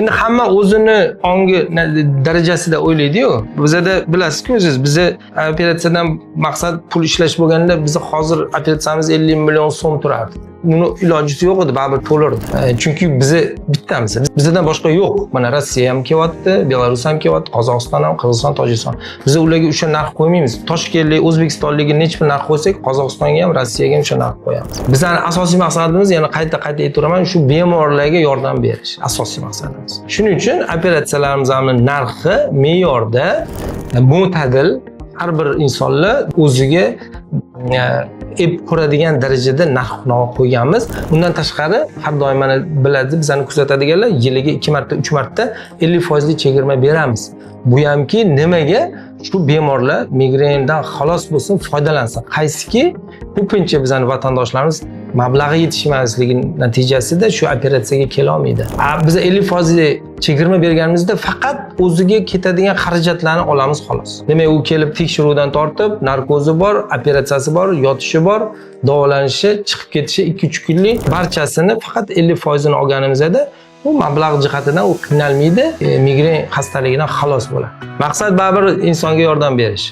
Endi hamma o'zini ongi darajasida o'ylaydi-yu. Bizda bilasiz-ku o'zingiz, bizni operatsiyadan maqsad pul ishlash bo'lganda biz hozir operatsiyamiz 50 million so'm turardi. Buni iloji yo'q edi, baribir to'lardi. Chunki bizni bittamiz. Bizdan boshqa yo'q. Mana Rossiya ham kelyapti, Belarus ham kelyapti, Qozog'iston ham, Qirg'iziston, Tojikiston. Biz ularga o'sha narx qo'ymaymiz. Toshkentlik, O'zbekistonlikga necha pul narx qo'ysak, Qozog'istonga ham, Rossiyaga ham o'sha narx qo'yamiz. Bizning asosiy maqsadimiz, yana qayta aytiraman, shu bemorlarga yordam berish. Asosiy maqsadimiz. Shuning uchun operatsiyalarimizning narxi me'yorda mo'tadil, har bir insonlar o'ziga ep ko'radigan darajada narx qo'yganmiz. Undan tashqari har doim mana biladi, bizani kuzatadiganlar yiliga 2 marta, 3 marta 50% chegirma beramiz. Bu hamki nimaga? Shu bemorlar migrendan xalos bo'lsin, foydalansin. Qaysiki ko'pincha bizning vatandoshlarimiz mablag'i yetishmasligi natijasida shu operatsiyaga kela olmaydi. Biz 50% chegirma berganimizda faqat o'ziga ketadigan xarajatlarni olamiz xolos. Demak, u kelib tekshiruvdan tortib, narkozi bor, operatsiyasi bor, yotishi bor, davolanishi, chiqib ketishi 2-3 kunlik barchasini faqat 50% ni olganimizda bu mablag' jihatidan u qiynalmaydi, migren xastaligidan xalos bo'ladi. Maqsad baribir insonga yordam berish.